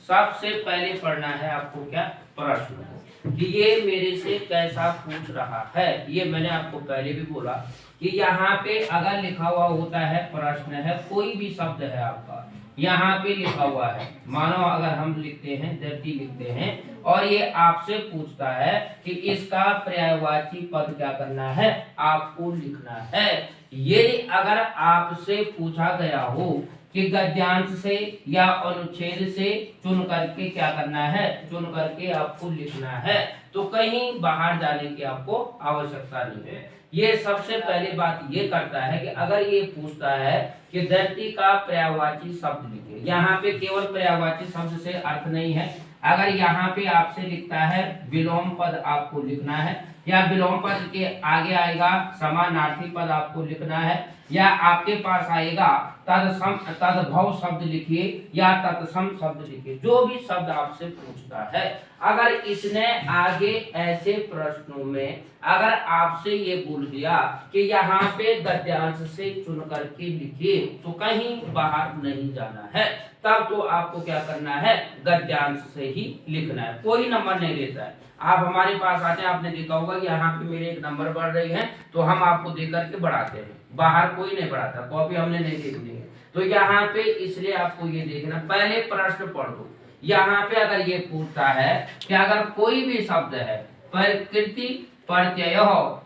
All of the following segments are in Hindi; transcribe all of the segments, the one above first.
सबसे पहले पढ़ना है आपको क्या प्रश्न कि ये मेरे से कैसा पूछ रहा है। ये मैंने आपको पहले भी बोला कि यहाँ पे अगर लिखा हुआ होता है प्रश्न है, कोई भी शब्द है आपका यहाँ पे लिखा हुआ है, मानो अगर हम लिखते हैं धरती लिखते हैं और ये आपसे पूछता है कि इसका पर्यायवाची पद क्या करना है, आपको लिखना है। यदि अगर आपसे पूछा गया हो कि गद्यांश से या अनुच्छेद से चुन करके क्या करना है, चुन करके आपको लिखना है, तो कहीं बाहर जाने की आपको आवश्यकता नहीं है। ये सबसे पहली बात ये करता है कि अगर ये पूछता है कि धरती का पर्यायवाची शब्द लिखे, यहाँ पे केवल पर्यायवाची शब्द से अर्थ नहीं है। अगर यहाँ पे आपसे लिखता है विलोम पद आपको लिखना है, या विलोम पद के आगे आएगा समानार्थी पद आपको लिखना है, या आपके पास आएगा तत्सम तद्भव शब्द लिखिए या तत्सम शब्द लिखिए, जो भी शब्द आपसे पूछता है। अगर इसने आगे ऐसे प्रश्नों में अगर आपसे ये बोल दिया कि यहाँ पे गद्यांश से चुन करके लिखिए, तो कहीं बाहर नहीं जाना है, तब तो आपको क्या करना है, गद्यांश से ही लिखना है। कोई नंबर नहीं लेता है। आप हमारे पास आते हैं, आपने देखा होगा कि यहाँ पे मेरे एक नंबर बढ़ रही है तो हम आपको दे करके बढ़ाते हैं, बाहर कोई नहीं बढ़ाता, कॉपी हमने नहीं देखनी है। तो यहाँ पे इसलिए आपको ये देखना, पहले प्रश्न पढ़ दो। यहाँ पे अगर ये पूछता है कि अगर कोई भी शब्द है प्रकृति प्रत्यय,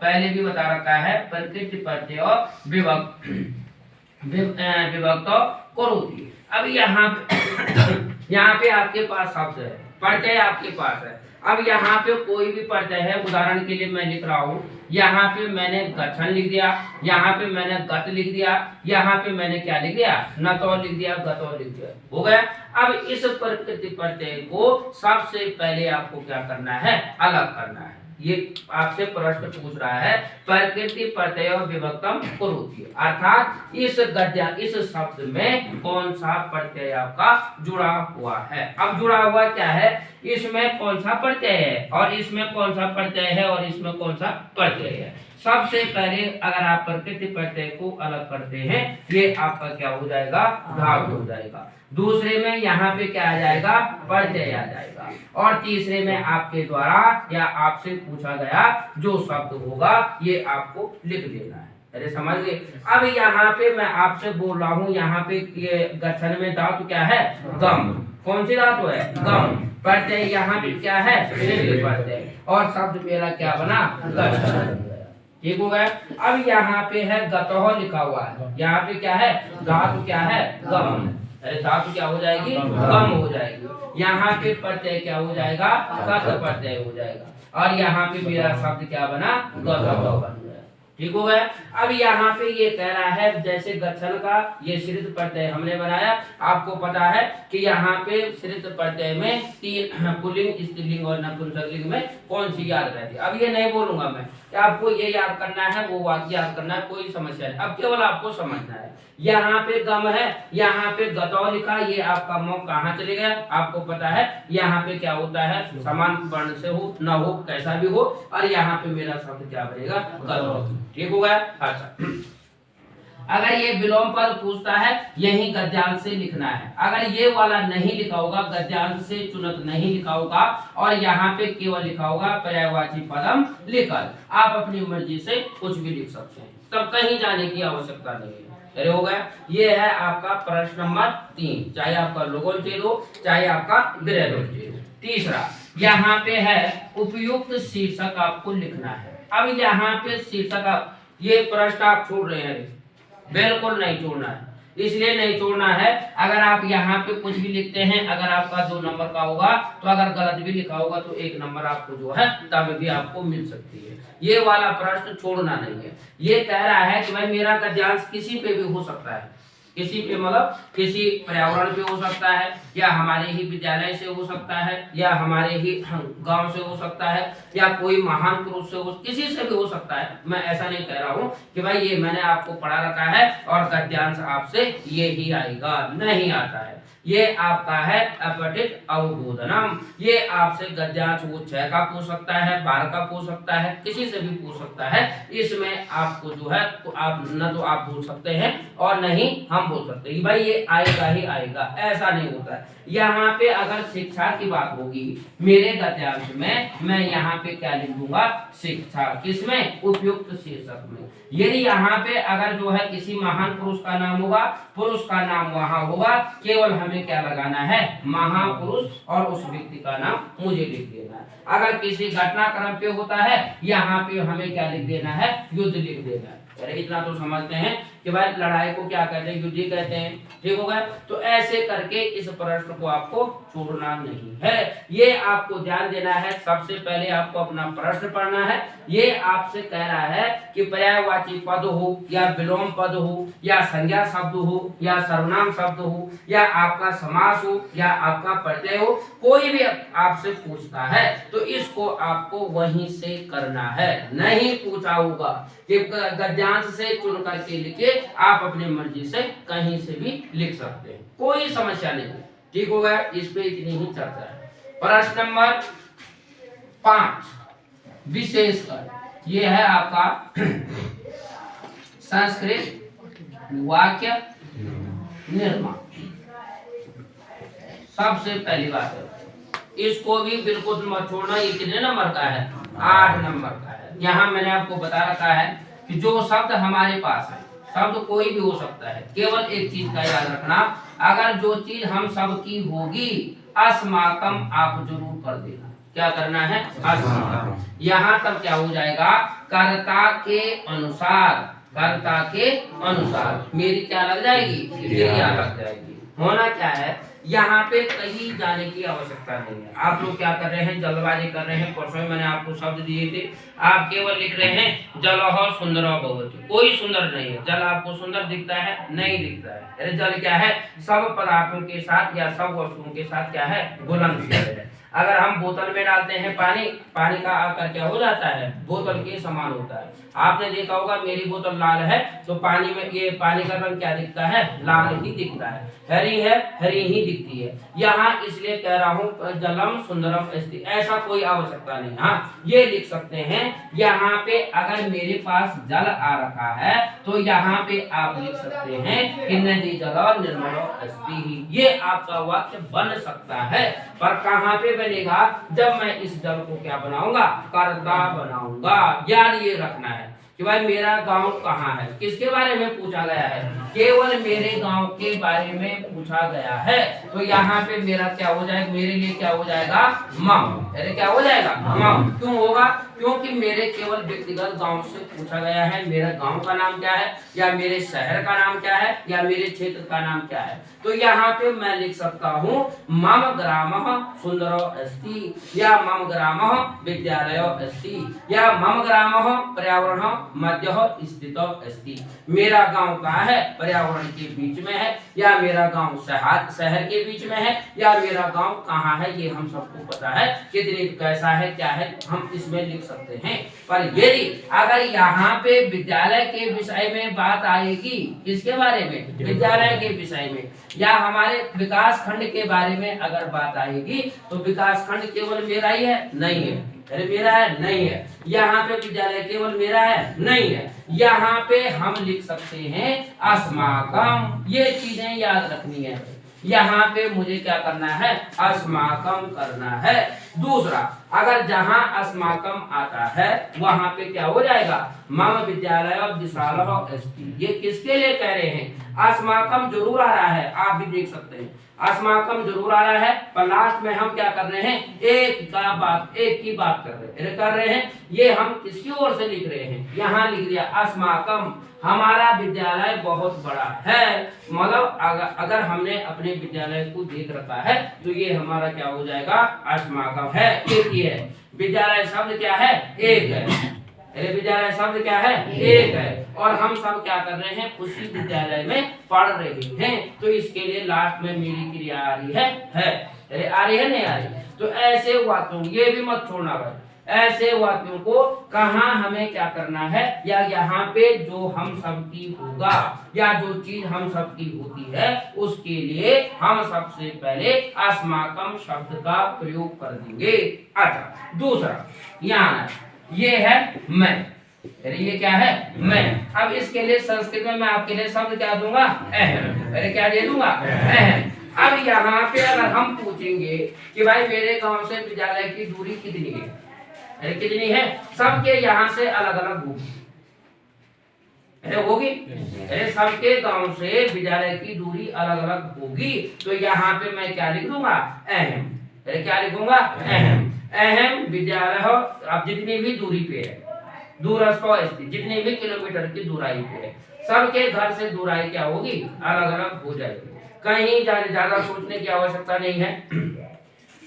पहले भी बता रखा है प्रकृति प्रत्यय विभक्त करोति। अब यहाँ पे आपके पास शब्द है, प्रत्यय आपके पास है। अब यहाँ पे कोई भी प्रत्यय है, उदाहरण के लिए मैं लिख रहा हूँ, यहाँ पे मैंने गठन लिख दिया, यहाँ पे मैंने गत लिख दिया, यहाँ पे मैंने क्या लिख दिया, नतौ लिख दिया, गतौ लिख दिया, हो गया। अब इस प्रकृति प्रत्यय को सबसे पहले आपको क्या करना है, अलग करना है। ये आपसे प्रश्न पूछ रहा है प्रकृति प्रत्यय विभक्तम करोति, अर्थात इस शब्द में कौन सा प्रत्यय आपका जुड़ा हुआ है। अब जुड़ा हुआ क्या है, इसमें कौन सा प्रत्यय है और इसमें कौन सा प्रत्यय है और इसमें कौन सा प्रत्यय है। सबसे पहले अगर आप प्रकृति प्रत्यय को अलग करते हैं, ये आपका क्या हो जाएगा, धातु हो जाएगा। दूसरे में यहाँ पे क्या आ जाएगा, प्रत्यय आ जाएगा। और तीसरे में आपके द्वारा या आपसे पूछा गया जो शब्द होगा ये आपको लिख देना है। अरे समझ गए। अब यहाँ पे मैं आपसे बोल रहा हूँ, यहाँ पे ये गठन में धातु क्या है, गम। कौन सी धातु है, गम। प्रत्यय यहाँ पे क्या है, प्रत्यय, और शब्द मेरा क्या बना, गठन। ठीक हो गया। अब यहाँ पे है गतः लिखा हुआ है, यहाँ पे क्या है, धातु क्या है, गम। अरे धातु क्या हो जाएगी, गम हो जाएगी। यहाँ पे प्रत्यय क्या हो जाएगा, गत प्रत्यय हो जाएगा। और यहाँ पे मेरा शब्द क्या बना, गतः बन गया। ठीक हो गया। अब यहाँ पे ये कह रहा है जैसे गठन का ये श्रित प्रत्यय हमने बनाया, आपको पता है कि यहाँ पे श्रित प्रत्यय में तीन पुल्लिंग, स्त्रीलिंग और नपुंसकलिंग में कौन सी याद रहती है। अब ये नहीं बोलूंगा मैं कि आपको ये याद करना है, वो वाक्य याद करना है, कोई समस्या नहीं। अब केवल आपको समझना है, यहाँ पे गम है, यहाँ पे गतौ लिखा, ये आपका मुंह कहाँ चले गया, आपको पता है। यहाँ पे क्या होता है, समान वर्ण से हो न हो कैसा भी हो, और यहाँ पे मेरा शब्द क्या बनेगा, गतौ। ठीक हो गया। अच्छा, अगर ये विलोम पद पूछता है, यही गद्यांश से लिखना है। अगर ये वाला नहीं लिखा होगा, गद्यांश से चुनत नहीं लिखा होगा, और यहाँ पे केवल लिखा होगा पर्यायवाची पदम लिखकर, आप अपनी मर्जी से कुछ भी लिख सकते हैं, तब कहीं जाने की आवश्यकता नहीं है। अरे हो गया। ये है आपका प्रश्न नंबर 3, चाहे आपका लोगोल चेद हो चाहे आपका गृह चेद हो। तीसरा यहाँ पे है उपयुक्त शीर्षक आपको लिखना है। अब यहाँ पे शीर्षक, ये प्रश्न आप छोड़ रहे हैं, बिल्कुल नहीं छोड़ना है। इसलिए नहीं छोड़ना है, अगर आप यहाँ पे कुछ भी लिखते हैं, अगर आपका 2 नंबर का होगा, तो अगर गलत भी लिखा होगा तो 1 नंबर आपको जो है तब भी आपको मिल सकती है। ये वाला प्रश्न छोड़ना नहीं है। ये कह रहा है कि भाई मेरा गद्यांश किसी पे भी हो सकता है, किसी पे मतलब किसी पर्यावरण पे हो सकता है, या हमारे ही विद्यालय से हो सकता है, या हमारे ही गांव से हो सकता है, या कोई महान पुरुष से हो, किसी से भी हो सकता है। मैं ऐसा नहीं कह रहा हूँ कि भाई ये मैंने आपको पढ़ा रखा है और गद्यांश आपसे ये ही आएगा, नहीं आता है। ये आपका है अपठित अवबोधनम। ये आपसे गद्यांश वो 6 का पूछ सकता है, 12 का पूछ सकता है, किसी से भी पूछ सकता है। इसमें आपको जो है तो आप न तो आप बोल सकते हैं और न ही हम बोल सकते हैं भाई ये आएगा ही आएगा, ऐसा नहीं होता है। यहाँ पे अगर शिक्षा की बात होगी मेरे गद्यांश में, मैं यहाँ पे क्या लिख दूंगा, शिक्षा। किसमें, उपयुक्त शीर्षक में। यदि यहाँ पे अगर जो है किसी महान पुरुष का नाम होगा, पुरुष का नाम वहां होगा, केवल हमें क्या लगाना है, महापुरुष, और उस व्यक्ति का नाम मुझे लिख देना है। अगर किसी घटनाक्रम पे होता है, यहाँ पे हमें क्या लिख देना है, युद्ध लिख देना है। इतना तो समझते हैं कि भाई लड़ाई को क्या कहते हैं, युद्ध ही कहते हैं। ठीक हो गया। तो ऐसे करके इस प्रश्न को आपको छोड़ना नहीं है, ये आपको ध्यान देना है। सबसे पहले आपको अपना प्रश्न पढ़ना है। ये आपसे कह रहा है कि पर्यायवाची पद हो या विलोम पद हो या संज्ञा शब्द हो या सर्वनाम शब्द हो या आपका समास हो या आपका प्रत्यय हो, कोई भी आपसे पूछता है तो इसको आपको वहीं से करना है। नहीं पूछा होगा कि गद्यांश से चुन करके लिखे, आप अपने मर्जी से कहीं से भी लिख सकते हैं, कोई समस्या नहीं। ठीक हो गया। इस पे इतनी ही चर्चा है। प्रश्न नंबर 5 विशेषकर ये है आपका संस्कृत वाक्य निर्माण। सबसे पहली बात है, इसको भी बिल्कुल मत छोड़ना। ये कितने नंबर का है, 8 नंबर का है। यहाँ मैंने आपको बता रखा है कि जो शब्द हमारे पास है, शब्द कोई भी हो सकता है, केवल एक चीज का याद रखना, अगर जो चीज हम सब की होगी अस्माकम आप जरूर कर देना। क्या करना है, अस्माकम। यहाँ तब क्या हो जाएगा, कर्ता के अनुसार, कर्ता के अनुसार मेरी क्या लग जाएगी, क्रिया लग जाएगी। होना क्या है, यहाँ पे कहीं जाने की आवश्यकता नहीं है। आप लोग क्या कर रहे हैं, जल्दबाजी कर रहे हैं। परसों मैंने आपको शब्द दिए थे, आप केवल लिख रहे हैं जलह सुंदर भवति। कोई सुंदर नहीं है। जल आपको सुंदर दिखता है, नहीं दिखता है। अरे जल क्या है, सब पदार्थों के साथ या सब वस्तुओं के साथ क्या है, घुलनशील है। अगर हम बोतल में डालते हैं पानी, पानी का आकार क्या हो जाता है, बोतल के समान होता है। आपने देखा होगा मेरी बोतल लाल है तो पानी में ये पानी का रंग क्या दिखता है, लाल ही दिखता है। हरी है, हरी ही दिखती है। यहाँ इसलिए कह रहा हूँ जलम सुंदरम अस्ति, ऐसा कोई आवश्यकता नहीं। हाँ ये लिख सकते हैं, यहाँ पे अगर मेरे पास जल आ रखा है तो यहाँ पे आप लिख सकते हैं कि नदी जल निर्मलो अस्ति। ये आपका वाक्य बन सकता है, पर कहाँ पे बनेगा, जब मैं इस जल को क्या बनाऊंगा, कर्ता बनाऊंगा। याद ये रखना है कि भाई मेरा गांव कहाँ है, किसके बारे में पूछा गया है, केवल मेरे गांव के बारे में पूछा गया है। तो यहाँ पे मेरा क्या हो जाएगा, मेरे लिए क्या हो जाएगा, मम। अरे क्या हो जाएगा, मम। क्यों होगा, क्योंकि मेरे केवल व्यक्तिगत गांव से पूछा गया है। मेरा गांव का नाम क्या है, या मेरे शहर का नाम क्या है, या मेरे क्षेत्र का नाम क्या है। तो यहाँ पे मैं लिख सकता हूँ मम ग्रामः सुंदरो अस्ति, या मम ग्रामः विद्यालयो अस्ति, या मम ग्रामः पर्यावरणः मध्यः स्थितो अस्ति। मेरा गांव कहाँ है, पर्यावरण के बीच में है, या मेरा गांव शहर के बीच में है, या मेरा गांव कहाँ है, ये हम सबको पता है। कितनी कैसा है, क्या है, हम इसमें लिख सकते हैं। पर यदि अगर यहाँ पे विद्यालय के विषय में बात आएगी, किसके बारे में, विद्यालय के विषय में, या हमारे विकास खंड के बारे में अगर बात आएगी, तो विकास खंड केवल मेरा ही है, नहीं है। अरे मेरा है, नहीं है। यहाँ पे विद्यालय केवल मेरा है, नहीं है। यहाँ पे हम लिख सकते हैं अस्माकम। ये चीजें याद रखनी है। यहाँ पे मुझे क्या करना है, अस्माकम करना है। दूसरा, अगर जहां अस्माकम आता है वहां पे क्या हो जाएगा, मम विद्यालय विशालः अस्ति। ये किसके लिए कह रहे हैं, अस्माकम जरूर आ रहा है, आप भी देख सकते हैं अस्माकम जरूर आ रहा है, पर लास्ट में हम क्या कर रहे हैं, एक की बात कर रहे हैं। ये हम किसकी ओर से लिख रहे हैं, यहाँ लिख दिया अस्माकम। हमारा विद्यालय बहुत बड़ा है, मतलब अगर हमने अपने विद्यालय को देख रखा है तो ये हमारा क्या हो जाएगा, अस्माकम है, एक ही है। विद्यालय शब्द क्या है, एक है। अरे विद्यालय शब्द क्या है, एक है। और हम सब क्या कर रहे हैं, उसी विद्यालय में पढ़ रहे हैं। तो इसके लिए लास्ट में मेरी क्रिया आ रही है। अरे आ रही है, नहीं आ रही। तो ऐसे हुआ, तो ये भी मत छोड़ना भाई, ऐसे वाक्यों को कहाँ हमें क्या करना है, या यहाँ पे जो हम सबकी होगा या जो चीज हम सबकी होती है उसके लिए हम सबसे पहले अस्माकम शब्द का प्रयोग कर देंगे। अच्छा, दूसरा यहाँ ये है मैं, अरे ये क्या है मैं। अब इसके लिए संस्कृत में मैं आपके लिए शब्द क्या दूंगा, अहम। अरे क्या दे दूंगा, अहम। अब यहाँ पे अगर हम पूछेंगे कि भाई मेरे गांव से विद्यालय की दूरी कितनी है, अरे कितनी है, सबके यहाँ से अलग अलग होगी, अरे होगी, अरे सबके गांव से विद्यालय की दूरी अलग अलग होगी, तो यहाँ पे मैं क्या लिख दूंगा, अहम। अरे क्या लिखूंगा, अहम। अहम विद्यालय हो, अब जितनी भी दूरी पे है, दूरस्थ स्थित जितने भी किलोमीटर की दूराई पे है, सबके घर से दूराई क्या होगी, अलग अलग हो जाएगी। कहीं ज्यादा सोचने की आवश्यकता नहीं है।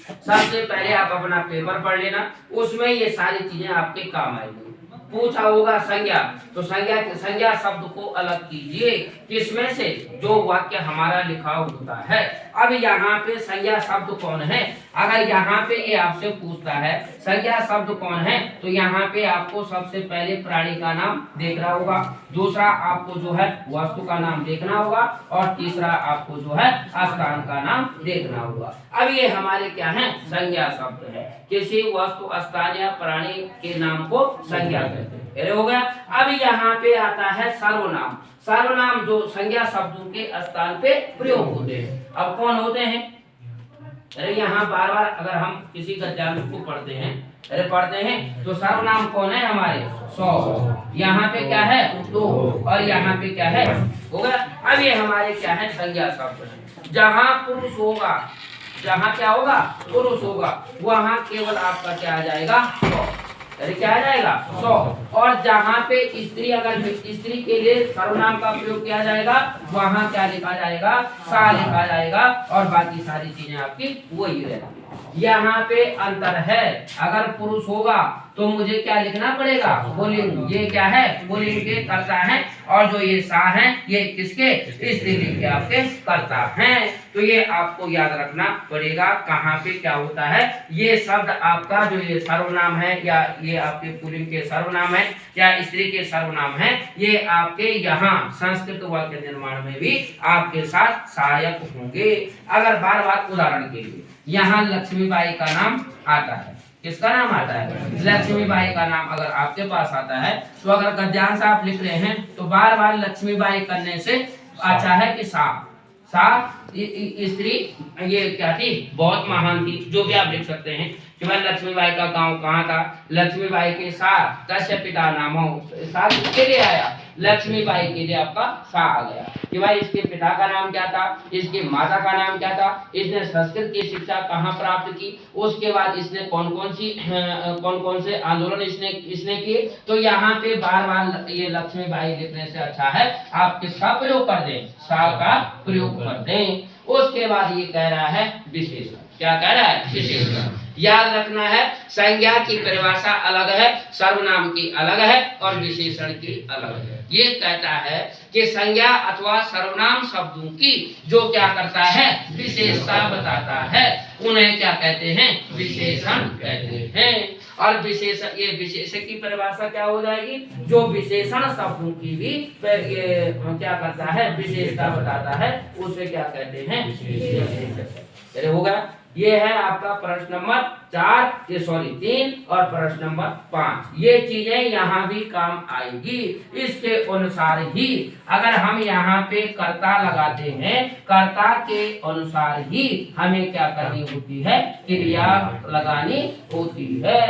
सबसे पहले आप अपना पेपर पढ़ लेना, उसमें ये सारी चीजें आपके काम आएगी। पूछा होगा संज्ञा, तो संज्ञा शब्द को अलग कीजिए, किसमें से, जो वाक्य हमारा लिखा होता है। अब यहाँ पे संज्ञा शब्द कौन है, अगर यहाँ पे ये आपसे पूछता है संज्ञा शब्द कौन है, तो यहाँ पे आपको सबसे पहले प्राणी का नाम देखना होगा, दूसरा आपको जो है वस्तु का नाम देखना होगा, और तीसरा आपको जो है स्थान का नाम देखना होगा। अब ये हमारे क्या है, संज्ञा शब्द है, किसी वस्तु, स्थान या प्राणी के नाम को संज्ञा कहते हैं। अरे हो गया। अब यहाँ पे आता है सर्वनाम। सर्वनाम जो संज्ञा शब्दों के स्थान पे प्रयोग होते हैं। अब कौन होते हैं, अरे यहाँ बार बार अगर हम किसी गद्यांश को पढ़ते हैं, अरे पढ़ते हैं, तो सर्वनाम कौन है हमारे, सौ, यहाँ पे क्या है तो, और यहाँ पे क्या है, हो गया। अब ये हमारे क्या है, संज्ञा शब्द है। जहाँ पुरुष होगा, जहाँ क्या होगा, पुरुष होगा, वहाँ केवल आपका क्या आ जाएगा, सौ। अरे क्या आ जाएगा, सौ। और जहाँ पे स्त्री, अगर स्त्री के लिए सर्वनाम का प्रयोग किया जाएगा, वहाँ क्या लिखा जाएगा, सा लिखा जाएगा, और बाकी सारी चीजें आपकी वही रहेगी। यहाँ पे अंतर है, अगर पुरुष होगा तो मुझे क्या लिखना पड़ेगा, पुल्लिंग। ये क्या है, पुल्लिंग के कर्ता है, और जो ये सा है ये किसके, स्त्रीलिंग के आपके कर्ता हैं। तो ये आपको याद रखना पड़ेगा कहाँ पे क्या होता है। ये शब्द आपका जो ये सर्वनाम है, या ये आपके पुल्लिंग के सर्वनाम है, या स्त्री के सर्वनाम है, ये आपके यहाँ संस्कृत वाक्य निर्माण में भी आपके साथ सहायक होंगे। अगर बार बार उदाहरण के लिए यहाँ लक्ष्मीबाई का नाम आता है, किसका नाम आता है, लक्ष्मीबाई का नाम अगर आपके पास आता है, तो अगर गद्यांश आप लिख रहे हैं तो बार बार लक्ष्मीबाई करने से अच्छा है कि सा स्त्री ये क्या थी, बहुत महान थी, जो भी आप लिख सकते हैं कि भाई लक्ष्मीबाई का गांव कहाँ था, लक्ष्मीबाई के सा कश्य पिता नाम हो, सा किसके लिए आया, लक्ष्मीबाई के लिए आपका सा आ गया कि भाई इसके पिता का नाम क्या था, इसकी माता का नाम क्या था, इसने संस्कृत की शिक्षा कहाँ प्राप्त की, उसके बाद इसने कौन कौन से आंदोलन इसने किए। तो यहाँ पे बार बार ये लक्ष्मीबाई लिखने से अच्छा है आप किसका प्रयोग कर दें, सा का प्रयोग कर दें। उसके बाद ये कह रहा है विशेषण, क्या कह रहा है, विशेषण। याद रखना है संज्ञा की परिभाषा अलग है, सर्वनाम की अलग है, और विशेषण की अलग है। ये कहता है कि संज्ञा अथवा सर्वनाम शब्दों की जो क्या करता है, विशेषता बताता है, उन्हें क्या कहते हैं, विशेषण कहते हैं। और विशेषण, ये विशेषण की परिभाषा क्या हो जाएगी, जो विशेषण शब्दों की भी ये क्या करता है, विशेषता बताता है, उसे क्या कहते हैं, विशेषण। होगा। ये है आपका प्रश्न नंबर 3 और प्रश्न नंबर 5। ये चीजें यहाँ भी काम आएगी। इसके अनुसार ही अगर हम यहाँ पे कर्ता लगाते हैं, कर्ता के अनुसार ही हमें क्या करनी होती है, क्रिया लगानी होती है।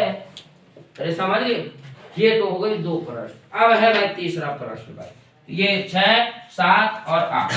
अरे समझिए, ये तो हो गई 2 प्रश्न। अब है भाई तीसरा प्रश्न भाई, ये 6, 7 और 8।